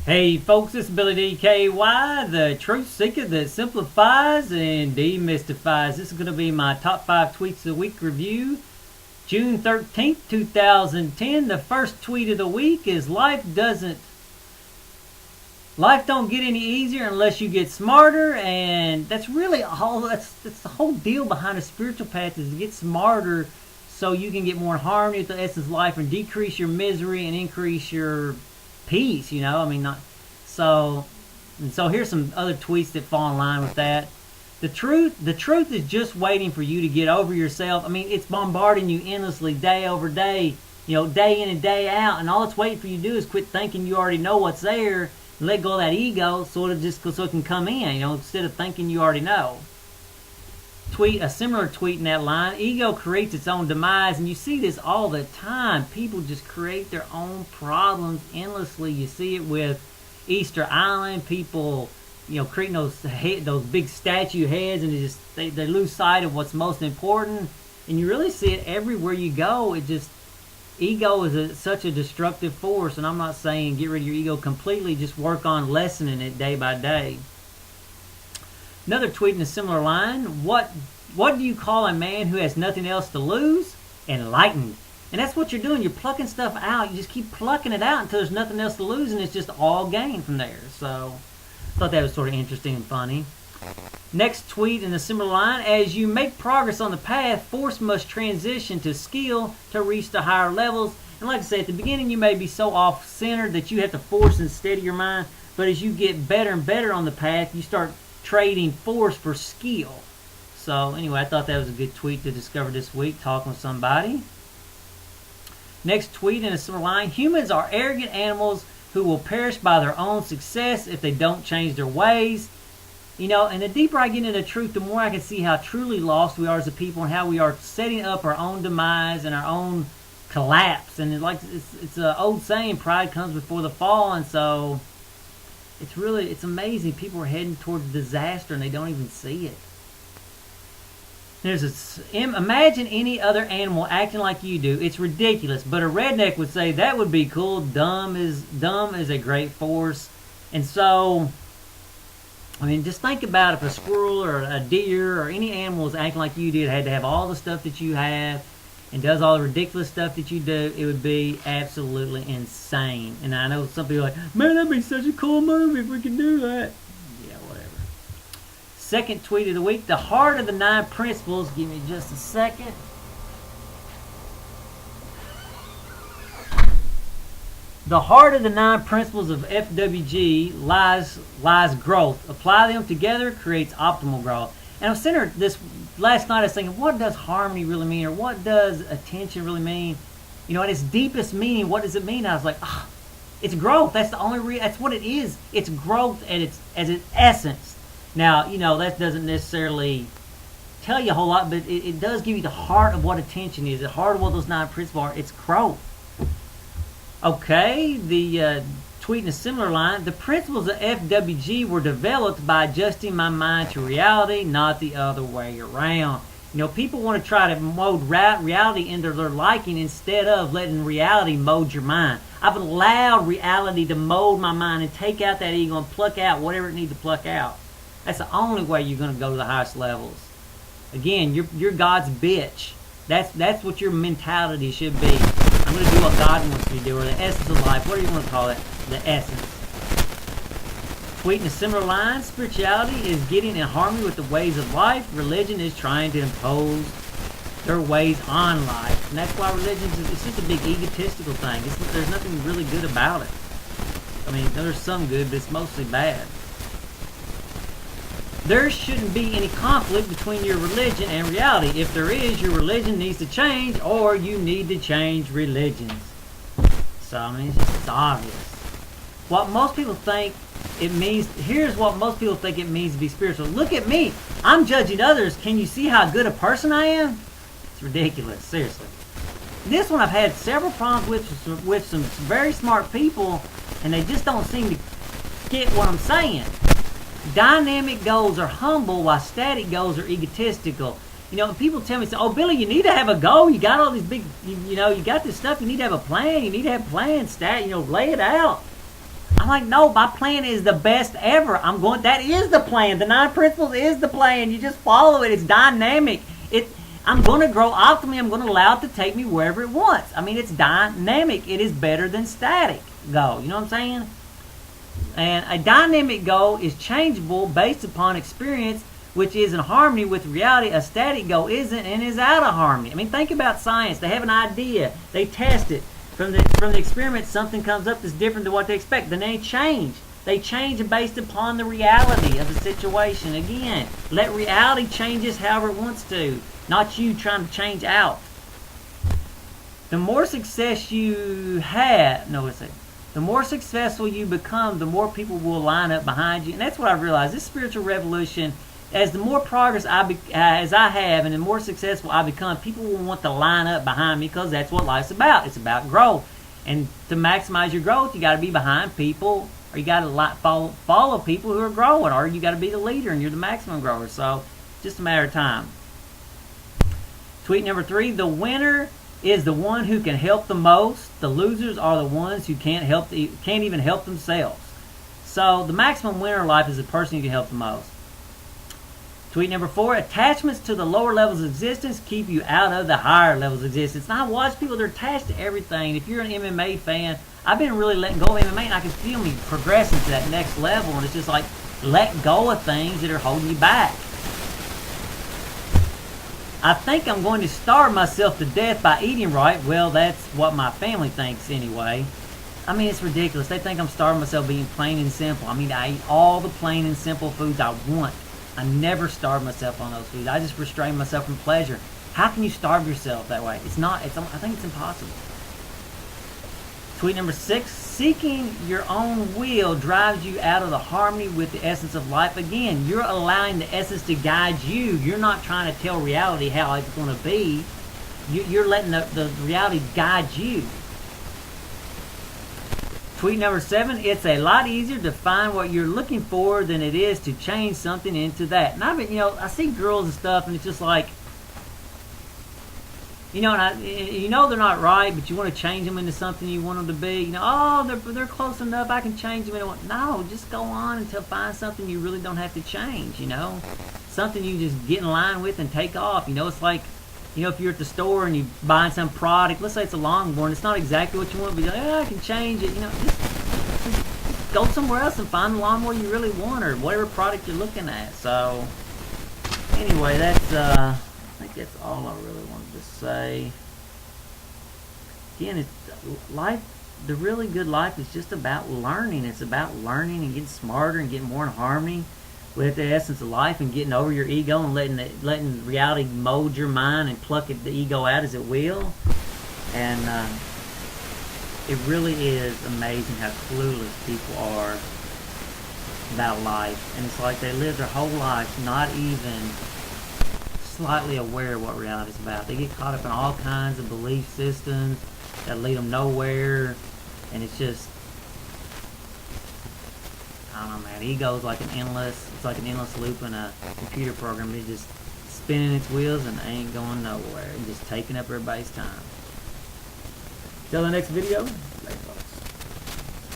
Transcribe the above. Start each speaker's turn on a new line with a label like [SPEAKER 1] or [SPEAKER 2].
[SPEAKER 1] Hey folks, it's Billy DKY, the truth seeker that simplifies and demystifies. This is going to be my top 5 tweets of the week review. June 13th, 2010. The first tweet of the week is life don't get any easier unless you get smarter, and that's really all. That's the whole deal behind a spiritual path, is to get smarter so you can get more in harmony with the essence of life and decrease your misery and increase your peace. So here's some other tweets that fall in line with that. The truth is just waiting for you to get over yourself. It's bombarding you endlessly, day over day, day in and day out, and all it's waiting for you to do is quit thinking you already know what's there, and let go of that ego, so it can come in, instead of thinking you already know. A similar tweet in that line: ego creates its own demise, and you see this all the time. People just create their own problems endlessly. You see it with Easter Island, people, creating those big statue heads, and they lose sight of what's most important. And you really see it everywhere you go. Ego is such a destructive force, and I'm not saying get rid of your ego completely. Just work on lessening it day by day. Another tweet in a similar line: What do you call a man who has nothing else to lose? Enlightened. And that's what you're doing. You're plucking stuff out. You just keep plucking it out until there's nothing else to lose, and it's just all gain from there. So I thought that was sort of interesting and funny. Next tweet in a similar line: as you make progress on the path, force must transition to skill to reach the higher levels. And like I said, at the beginning you may be so off-centered that you have to force and steady your mind. But as you get better and better on the path, you start trading force for skill. So anyway, I thought that was a good tweet to discover this week, talking with somebody. Next tweet in a similar line: humans are arrogant animals who will perish by their own success if they don't change their ways. And the deeper I get into the truth, the more I can see how truly lost we are as a people, and how we are setting up our own demise and our own collapse. And it's an old saying, pride comes before the fall. And so it's amazing. People are heading towards disaster and they don't even see it. Imagine any other animal acting like you do. It's ridiculous, but a redneck would say that would be cool. Dumb is a great force. And so, just think about if a squirrel or a deer or any animal was acting like you did, had to have all the stuff that you have, and does all the ridiculous stuff that you do. It would be absolutely insane. And I know some people are like, man, that'd be such a cool movie if we could do that. Yeah, whatever. Second tweet of the week: the heart of the 9 principles. Give me just a second. The heart of the 9 principles of FWG lies growth. Apply them together, creates optimal growth. And I was sitting this last night, I was thinking, what does harmony really mean, or what does attention really mean? At its deepest meaning, what does it mean? I was like, it's growth. That's the only that's what it is. It's growth at its essence. Now, that doesn't necessarily tell you a whole lot, but it does give you the heart of what attention is. The heart of what those 9 principles are. It's growth. Okay, the tweet in a similar line: the principles of FWG were developed by adjusting my mind to reality, not the other way around. People want to try to mold reality into their liking instead of letting reality mold your mind. I've allowed reality to mold my mind and take out that ego and pluck out whatever it needs to pluck out. That's the only way you're going to go to the highest levels. Again, you're God's bitch. That's what your mentality should be. I'm going to do what God wants me to do, or the essence of life. What do you want to call it? The essence. Tweet in a similar line: spirituality is getting in harmony with the ways of life. Religion is trying to impose their ways on life. And that's why religion it's just a big egotistical thing. There's nothing really good about it. There's some good, but it's mostly bad. There shouldn't be any conflict between your religion and reality. If there is, your religion needs to change, or you need to change religions. So, it's obvious. What most people think it means, here's what most people think it means to be spiritual. Look at me. I'm judging others. Can you see how good a person I am? It's ridiculous, seriously. This one I've had several problems with some very smart people, and they just don't seem to get what I'm saying. Dynamic goals are humble, while static goals are egotistical. People tell me, oh, Billy, you need to have a goal. You got all these big, you got this stuff. You need to have a plan. You need to have plans, lay it out. I'm like, no, my plan is the best ever. That is the plan. The 9 principles is the plan. You just follow it. It's dynamic. I'm going to grow optimally. I'm going to allow it to take me wherever it wants. I mean, it's dynamic. It is better than static goal. You know what I'm saying? And a dynamic goal is changeable based upon experience, which is in harmony with reality. A static goal isn't and is out of harmony. I mean, think about science. They have an idea. They test it. From the experiment, something comes up that's different than what they expect. Then they change. They change based upon the reality of the situation. Again, let reality changes however it wants to, not you trying to change out. The more success you have, the more successful you become, the more people will line up behind you. And that's what I've realized. This spiritual revolution, as the more progress as I have and the more successful I become, people will want to line up behind me because that's what life's about. It's about growth. And to maximize your growth, you got to be behind people, or you got to follow people who are growing, or you got to be the leader and you're the maximum grower. So just a matter of time. Tweet number 3, the winner is the one who can help the most. The losers are the ones who can't even help themselves. So the maximum winner in life is the person who can help the most. Tweet number 4, attachments to the lower levels of existence keep you out of the higher levels of existence. Now, I watch people, they're attached to everything. If you're an MMA fan, I've been really letting go of MMA, and I can feel me progressing to that next level, and it's just like, let go of things that are holding you back. I think I'm going to starve myself to death by eating right. Well, that's what my family thinks anyway. I mean, it's ridiculous. They think I'm starving myself being plain and simple. I mean, I eat all the plain and simple foods I want. I never starve myself on those foods. I just restrain myself from pleasure. How can you starve yourself that way? I think it's impossible. Tweet number 6, seeking your own will drives you out of the harmony with the essence of life. Again, you're allowing the essence to guide you. You're not trying to tell reality how it's going to be. You're letting the reality guide you. Tweet number 7, it's a lot easier to find what you're looking for than it is to change something into that. And I see girls and stuff, and it's just like, they're not right, but you want to change them into something you want them to be. They're close enough, I can change them into. No, just go on until find something you really don't have to change. Something you just get in line with and take off. It's like, if you're at the store and you're buying some product, let's say it's a longboard, it's not exactly what you want, but you're like, I can change it. Just go somewhere else and find the lawnmower you really want, or whatever product you're looking at. So, anyway, I think that's all I really wanted to say. Again, the really good life is just about learning. It's about learning and getting smarter and getting more in harmony with the essence of life, and getting over your ego and letting reality mold your mind and pluck the ego out as it will. And it really is amazing how clueless people are about life. And it's like they live their whole life not even slightly aware of what reality is about. They get caught up in all kinds of belief systems that lead them nowhere, and it's just, I don't know, man. Ego is like an endless loop in a computer program. It's just spinning its wheels and ain't going nowhere, and just taking up everybody's time. Till the next video. Later.